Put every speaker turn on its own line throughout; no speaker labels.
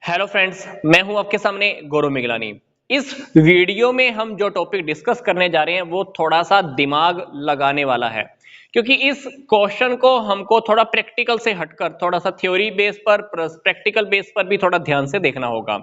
Hello friends, मैं हूं आपके सामने गौरव मिगलानी। इस वीडियो में हम जो टॉपिक डिस्कस करने जा रहे हैं वो थोड़ा सा दिमाग लगाने वाला है, क्योंकि इस क्वेश्चन को हमको थोड़ा प्रैक्टिकल से हटकर थोड़ा सा थ्योरी बेस पर प्रैक्टिकल बेस पर भी थोड़ा ध्यान से देखना होगा।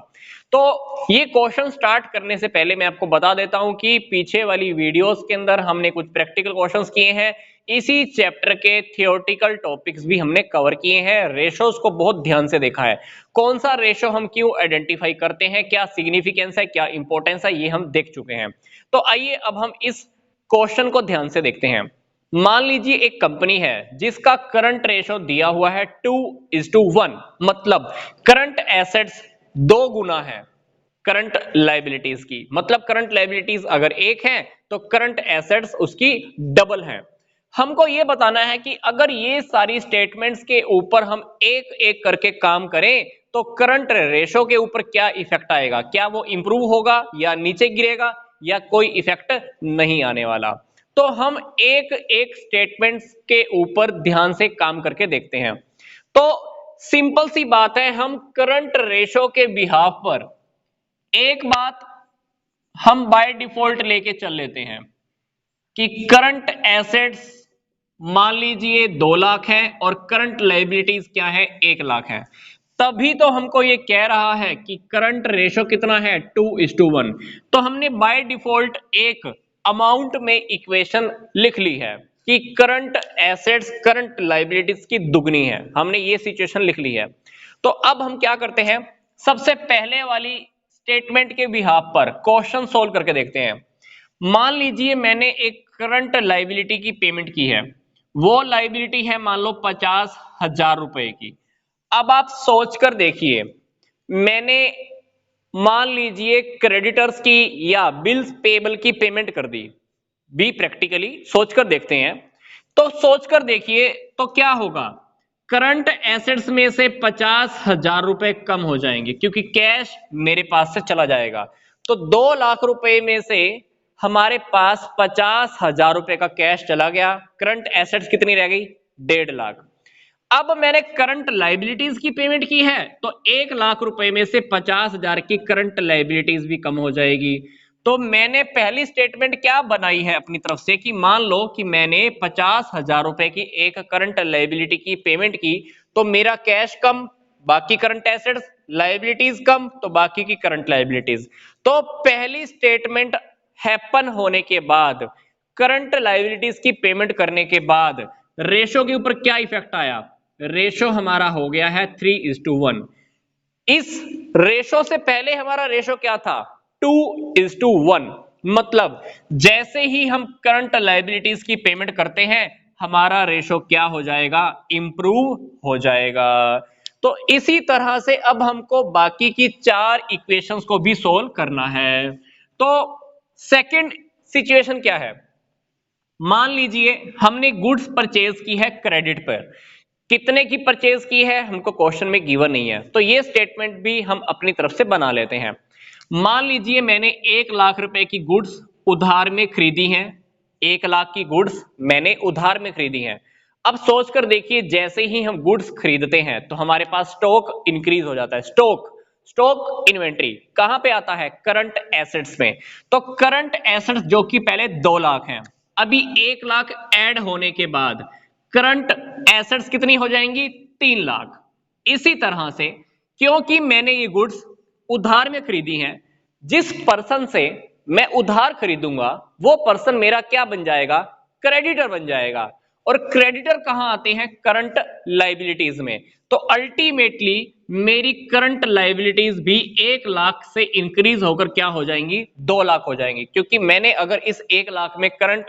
तो ये क्वेश्चन स्टार्ट करने से पहले मैं आपको बता देता हूं कि पीछे वाली वीडियोस के अंदर हमने कुछ प्रैक्टिकल क्वेश्चंस किए हैं। इसी चैप्टर के थियोरेटिकल टॉपिक्स भी हमने कवर किए हैं। रेशोस को बहुत ध्यान से देखा है, कौन सा रेशो हम क्यों आइडेंटिफाई करते हैं, क्या सिग्निफिकेंस है, क्या इंपॉर्टेंस है, ये हम देख चुके हैं। तो आइए अब हम इस क्वेश्चन को ध्यान से देखते हैं। मान लीजिए एक कंपनी है जिसका करंट रेशो दिया हुआ है 2:1, मतलब करंट एसेट्स 2 गुना है करंट लाइबिलिटीज की। मतलब करंट लाइबिलिटीज अगर 1 है तो करंट एसेट्स उसकी डबल है। हमको ये बताना है कि अगर ये सारी स्टेटमेंट्स के ऊपर हम एक एक करके काम करें तो करंट रेशो के ऊपर क्या इफेक्ट आएगा, क्या वो इंप्रूव होगा या नीचे गिरेगा या कोई इफेक्ट नहीं आने वाला। तो हम एक एक स्टेटमेंट्स के ऊपर ध्यान से काम करके देखते हैं। तो सिंपल सी बात है, हम करंट रेशो के बिहाफ पर एक बात हम बाय डिफॉल्ट लेके चल लेते हैं कि करंट एसेट्स मान लीजिए 2 लाख है और करंट लाइबिलिटीज क्या है, 1 लाख है। तभी तो हमको ये कह रहा है कि करंट रेशो कितना है, 2:1। तो हमने बाय डिफॉल्ट एक अमाउंट में इक्वेशन लिख ली है कि करंट एसेट्स करंट लाइबिलिटीज की दुगनी है। हमने ये सिचुएशन लिख ली है। तो अब हम क्या करते हैं, सबसे पहले वाली स्टेटमेंट के बिहाफ पर क्वेश्चन सोल्व करके देखते हैं। मान लीजिए मैंने एक करंट लाइबिलिटी की पेमेंट की है, वो लाइबिलिटी है मान लो 50,000 रुपए की। अब आप सोच कर देखिए, मैंने मान लीजिए क्रेडिटर्स की या बिल्स पेबल की पेमेंट कर दी। भी प्रैक्टिकली सोचकर देखते हैं। तो सोचकर देखिए तो क्या होगा, करंट एसेट्स में से 50,000 रुपए कम हो जाएंगे क्योंकि कैश मेरे पास से चला जाएगा। तो 2 लाख रुपए में से हमारे पास 50,000 रुपए का कैश चला गया, करंट एसेट्स कितनी रह गई, 1.5 लाख। अब मैंने करंट लाइबिलिटीज की पेमेंट की है तो 1 लाख रुपए में से 50,000 की करंट लाइबिलिटीज भी कम हो जाएगी। तो मैंने पहली स्टेटमेंट क्या बनाई है अपनी तरफ से कि मान लो कि मैंने 50,000 रुपए की एक करंट लाइबिलिटी की पेमेंट की, तो मेरा कैश कम, बाकी करंट एसेट्स, लाइबिलिटीज कम तो बाकी की करंट लाइबिलिटीज। तो पहली स्टेटमेंट हैपन होने के बाद, करंट लाइबिलिटीज की पेमेंट करने के बाद रेशो के ऊपर क्या इफेक्ट आया, रेशो हमारा हो गया है 3:1। इस रेशो से पहले हमारा रेशो क्या था, 2:1। मतलब जैसे ही हम करंट लाइबिलिटीज की पेमेंट करते हैं हमारा रेशो क्या हो जाएगा, इंप्रूव हो जाएगा। तो इसी तरह से अब हमको बाकी की 4 इक्वेशंस को भी सोल्व करना है। तो सेकंड सिचुएशन क्या है, मान लीजिए हमने गुड्स परचेज की है क्रेडिट पर। कितने की परचेज की है हमको क्वेश्चन में गिवन नहीं है, तो ये स्टेटमेंट भी हम अपनी तरफ से बना लेते हैं। मान लीजिए मैंने 1 लाख रुपए की गुड्स उधार में खरीदी हैं। 1 लाख की गुड्स मैंने उधार में खरीदी हैं। अब सोच कर देखिए, जैसे ही हम गुड्स खरीदते हैं तो हमारे पास स्टॉक इंक्रीज हो जाता है। स्टॉक इन्वेंट्री कहां पे आता है, करंट एसेट्स में। तो करंट एसेट्स जो कि पहले 2 लाख हैं, अभी 1 लाख ऐड होने के बाद करंट एसेट्स कितनी हो जाएंगी, 3 लाख। इसी तरह से क्योंकि मैंने ये गुड्स उधार में खरीदी हैं, जिस पर्सन से मैं उधार खरीदूंगा वो पर्सन मेरा क्या बन जाएगा, क्रेडिटर बन जाएगा। और क्रेडिटर कहां आते हैं, करंट लाइबिलिटीज में। तो अल्टीमेटली मेरी करंट लाइबिलिटीज भी 1 लाख से इंक्रीज होकर क्या हो जाएंगी, 2 लाख हो जाएंगी। क्योंकि मैंने अगर इस 1 लाख में करंट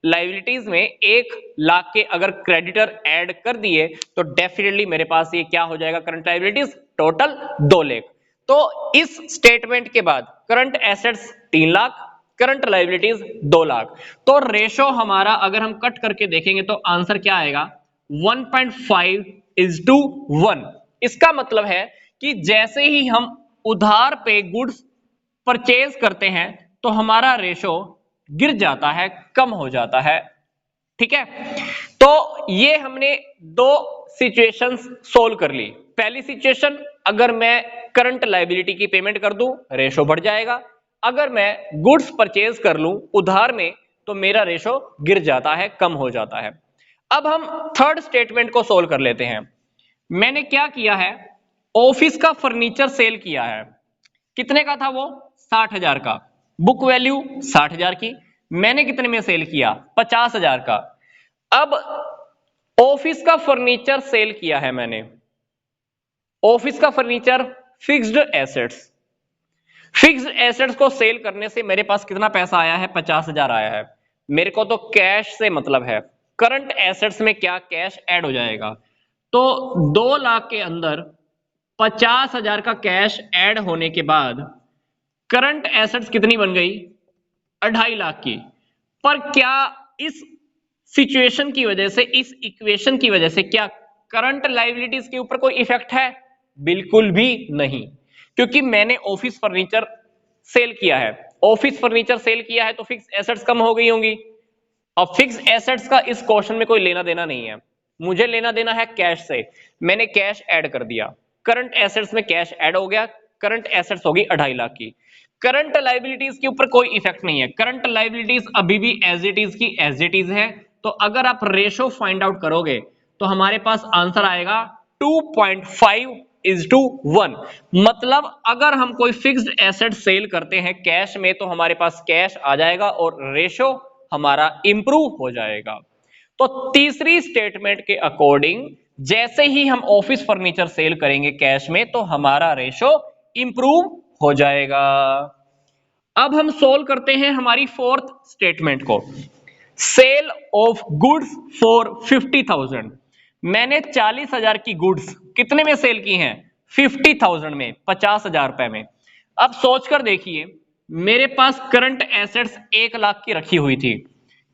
लाइबिलिटीज में 1 लाख के अगर क्रेडिटर ऐड कर दिए तो डेफिनेटली मेरे पास ये क्या हो जाएगा, करंट लाइबिलिटीज टोटल 2 लाख। तो इस स्टेटमेंट के बाद current assets 3 lakh, current liabilities 2 lakh. तो रेशो हमारा अगर हम कट करके देखेंगे तो आंसर क्या आएगा, 1.5:1। इसका मतलब है कि जैसे ही हम उधार पे गुड्स परचेज करते हैं तो हमारा रेशो गिर जाता है, कम हो जाता है। ठीक है, तो ये हमने 2 सिचुएशंस सोल्व कर ली। पहली सिचुएशन, अगर मैं करंट लायबिलिटी की पेमेंट कर दूं, रेशो बढ़ जाएगा। अगर मैं गुड्स परचेज कर लूं उधार में तो मेरा रेशो गिर जाता है, कम हो जाता है। अब हम थर्ड स्टेटमेंट को सोल्व कर लेते हैं। मैंने क्या किया है, ऑफिस का फर्नीचर सेल किया है। कितने का था वो? 60,000 का। बुक वैल्यू 60,000 की। मैंने कितने में सेल किया? 50,000 का। अब ऑफिस का फर्नीचर सेल किया है मैंने। ऑफिस का furniture fixed assets, fixed assets को सेल करने से मेरे पास कितना पैसा आया है? 50,000 आया है। मेरे को तो कैश से मतलब है, करंट एसेट्स में क्या कैश ऐड हो जाएगा। तो 2 लाख के अंदर 50,000 का कैश ऐड होने के बाद करंट एसेट्स कितनी बन गई? 2.5 लाख की। पर क्या इस सिचुएशन की वजह से, इस इक्वेशन की वजह से क्या करंट लायबिलिटीज के ऊपर कोई इफेक्ट है? बिल्कुल भी नहीं, क्योंकि मैंने ऑफिस फर्नीचर सेल किया है। ऑफिस फर्नीचर सेल किया है तो फिक्स एसेट्स कम हो गई होंगी। अब फिक्स एसेट्स का इस क्वेश्चन में कोई लेना देना नहीं है, मुझे लेना देना है कैश से। मैंने कैश ऐड कर दिया, करंट एसेट्स में कैश ऐड हो गया, करंट एसेट्स होगी 2.5 लाख की। करंट लायबिलिटीज के ऊपर कोई इफेक्ट नहीं है, करंट लायबिलिटीज अभी भी एज इट इज की एज इट इज है। तो अगर आप रेशो फाइंड आउट करोगे तो हमारे पास आंसर आएगा 2.5:1। मतलब अगर हम कोई फिक्स्ड एसेट सेल करते हैं कैश में तो हमारे पास कैश आ जाएगा और रेशो हमारा इंप्रूव हो जाएगा। तो तीसरी स्टेटमेंट के अकॉर्डिंग जैसे ही हम ऑफिस फर्नीचर सेल करेंगे कैश में तो हमारा रेशो इंप्रूव हो जाएगा। अब हम सोल्व करते हैं हमारी फोर्थ स्टेटमेंट को। Sale of goods for 50,000। मैंने 40,000 की गुड्स कितने में सेल की हैं? 50,000 में, 50,000 रुपए में। अब सोचकर देखिए, मेरे पास करंट एसेट्स 1 लाख की रखी हुई थी,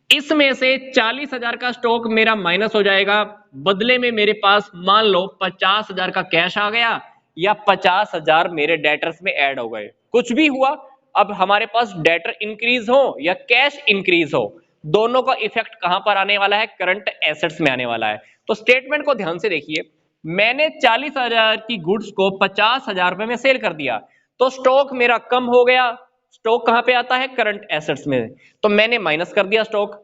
इसमें से 40,000 का स्टॉक मेरा माइनस हो जाएगा, बदले में मेरे पास मान लो 50,000 का कैश आ गया या 50,000 मेरे डेटर्स में ऐड हो गए, कुछ भी हुआ। अब हमारे पास डेटर इंक्रीज हो या कैश इंक्रीज हो, दोनों का इफेक्ट कहां पर आने वाला है? करंट एसेट्स में आने वाला है। तो स्टेटमेंट को ध्यान से देखिए, मैंने 40,000 की गुड्स को 50,000 रुपए में सेल कर दिया, तो स्टॉक मेरा कम हो गया। स्टॉक कहां पे आता है? करंट एसेट्स में। तो मैंने माइनस कर दिया स्टॉक।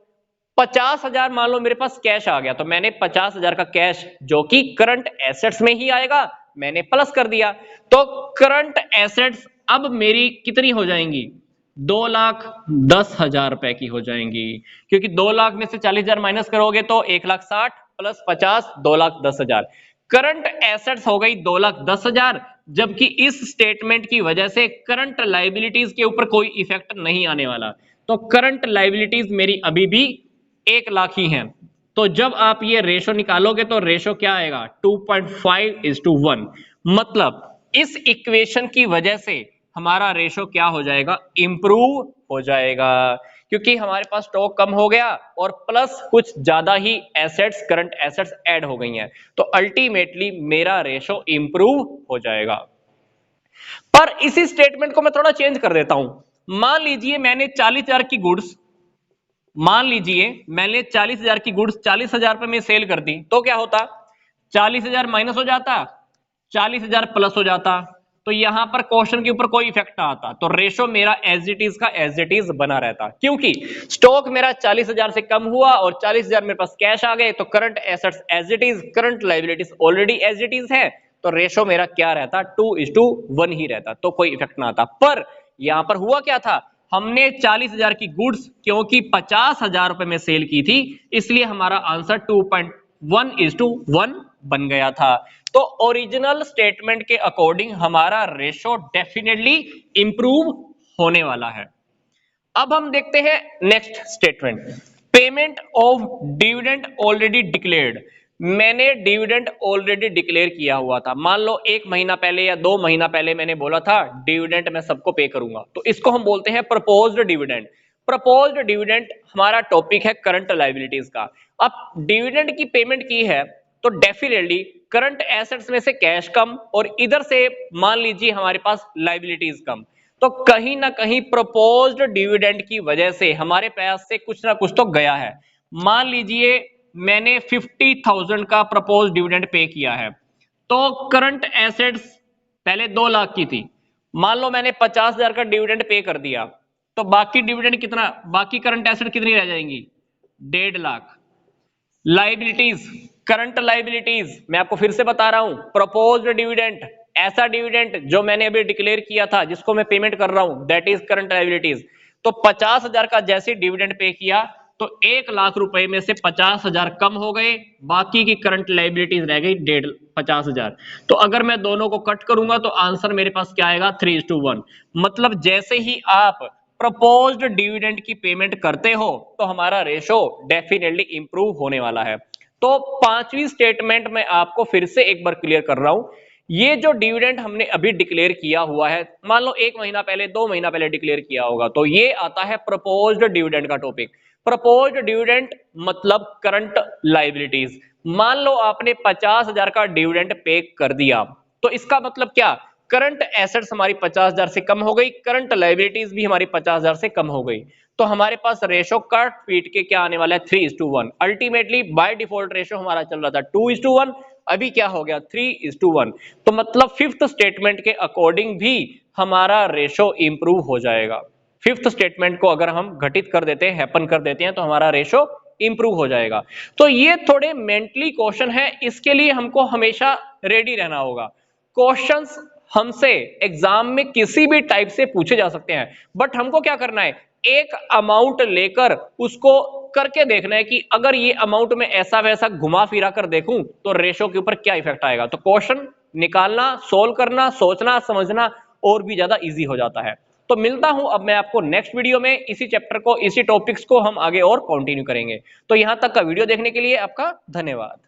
50,000 मान लो मेरे पास कैश आ गया, तो मैंने 50,000 का कैश जो कि करंट एसेट्स में ही आएगा मैंने प्लस कर दिया। तो करंट एसेट्स अब मेरी कितनी हो जाएंगी? 2,10,000 रुपए की हो जाएंगी, क्योंकि 2 लाख में से 40,000 माइनस करोगे तो 1,60,000 प्लस 50, 2,10,000। करंट एसेट्स हो गई 2,10,000, जबकि इस स्टेटमेंट की वजह से करंट लायबिलिटीज के ऊपर कोई इफेक्ट नहीं आने वाला। तो करंट लायबिलिटीज मेरी अभी भी 1 लाख ही हैं। तो जब आप ये रेशो निकालोगे तो रेशो क्या आएगा? 2.5:1। मतलब इस इक्वेशन की वजह से हमारा रेशो क्या हो जाएगा? इंप्रूव हो जाएगा, क्योंकि हमारे पास स्टॉक कम हो गया और प्लस कुछ ज्यादा ही एसेट्स, करंट एसेट्स ऐड हो गई हैं। तो अल्टीमेटली मेरा रेशो इंप्रूव हो जाएगा। पर इसी स्टेटमेंट को मैं थोड़ा चेंज कर देता हूं। मान लीजिए मैंने 40,000 की गुड्स, मान लीजिए मैंने 40,000 की गुड्स 40,000 रुपए में सेल कर दी, तो क्या होता? 40,000 माइनस हो जाता, 40,000 प्लस हो जाता, तो यहां पर क्वेश्चन के ऊपर कोई इफेक्ट ना आता, तो रेशो मेरा एज इट इज का एज इट इज बना रहता, क्योंकि स्टॉक मेरा 40,000 से कम हुआ और 40,000 मेरे पास कैश आ गए। तो current assets as it is, current liabilities already as it is है, तो रेशो मेरा क्या रहता? 2:1 ही रहता, तो कोई इफेक्ट ना आता। पर यहां पर हुआ क्या था? हमने 40,000 की गुड्स क्योंकि 50,000 रुपए में सेल की थी, इसलिए हमारा आंसर 2.1:1 बन गया था। तो ओरिजिनल स्टेटमेंट के अकॉर्डिंग हमारा रेशो डेफिनेटली इंप्रूव होने वाला है। अब हम देखते हैं next statement, payment of dividend already declared. मैंने डिविडेंड ऑलरेडी डिक्लेयर किया हुआ था, मान लो 1 महीना पहले या 2 महीना पहले मैंने बोला था डिविडेंड मैं सबको पे करूंगा, तो इसको हम बोलते हैं प्रपोज्ड डिविडेंड। प्रपोज्ड डिविडेंड हमारा टॉपिक है करंट लायबिलिटीज का। अब डिविडेंड की पेमेंट की है तो डेफिनेटली करंट एसेट्स में से कैश कम और इधर से मान लीजिए हमारे पास लायबिलिटीज कम, तो कहीं ना कहीं प्रपोज्ड डिविडेंड की वजह से हमारे पास से कुछ ना कुछ तो गया है। मान लीजिए मैंने 50,000 का प्रपोज डिविडेंड पे किया है, तो करंट एसेट्स पहले 2 लाख की थी, मान लो मैंने 50,000 का डिविडेंड पे कर दिया, तो बाकी डिविडेंड कितना, बाकी करंट एसेट कितनी रह जाएंगी, 1.5 लाख। लाइबिलिटीज, करंट लाइबिलिटीज मैं आपको फिर से बता रहा हूं, प्रपोज्ड डिविडेंड, ऐसा डिविडेंड जो मैंने अभी डिक्लेयर किया था जिसको मैं पेमेंट कर रहा हूं, दैट इज करंट लाइबिलिटीज। तो 50,000 का जैसे डिविडेंड पे किया तो 1 लाख रुपए में से 50,000 कम हो गए, बाकी की करंट लाइबिलिटीज रह गई 50,000। तो अगर मैं दोनों को कट करूंगा तो आंसर मेरे पास क्या आएगा, 3:1। मतलब जैसे ही आप प्रपोज्ड डिविडेंड की पेमेंट करते हो तो हमारा रेशो डेफिनेटली इंप्रूव होने वाला है। तो 5वीं स्टेटमेंट में आपको फिर से एक बार क्लियर कर रहा हूं, ये जो डिविडेंड हमने अभी डिक्लेयर किया हुआ है, मान लो 1 महीना पहले 2 महीना पहले डिक्लेयर किया होगा, तो ये आता है प्रपोज्ड डिविडेंड का टॉपिक। प्रपोज्ड डिविडेंड मतलब करंट लाइबिलिटीज। मान लो आपने 50,000 का डिविडेंड पे कर दिया, तो इसका मतलब क्या, करंट एसेट्स हमारी 50,000 से कम हो गई, करंट लाइबिलिटीज भी हमारी 50,000 से कम हो गई, तो हमारे पास रेशो कट पीट के क्या आने वाला है, 3:1। अल्टीमेटली बाय डिफॉल्ट रेशो हमारा चल रहा था 2:1, अभी क्या हो गया, 3:1। तो मतलब 5th स्टेटमेंट के अकॉर्डिंग भी हमारा रेशो इंप्रूव हो जाएगा। 5th स्टेटमेंट को अगर हम घटित कर देते हैं, हैपन कर देते हैं, तो हमारा रेशो इंप्रूव हो जाएगा। तो ये थोड़े मेंटली क्वेश्चन है, इसके लिए हमको हमेशा रेडी रहना होगा। क्वेश्चंस हमसे एग्जाम में किसी भी टाइप से पूछे जा सकते हैं, बट हमको क्या करना है, एक अमाउंट लेकर उसको करके देखना है कि अगर ये अमाउंट में ऐसा वैसा घुमा फिरा कर देखूं तो रेशो के ऊपर क्या इफेक्ट आएगा। तो क्वेश्चन निकालना, सोल्व करना, सोचना समझना और भी ज्यादा इजी हो जाता है। तो मिलता हूं अब मैं आपको नेक्स्ट वीडियो में, इसी चैप्टर को, इसी टॉपिक्स को हम आगे और कंटिन्यू करेंगे। तो यहां तक का वीडियो देखने के लिए आपका धन्यवाद।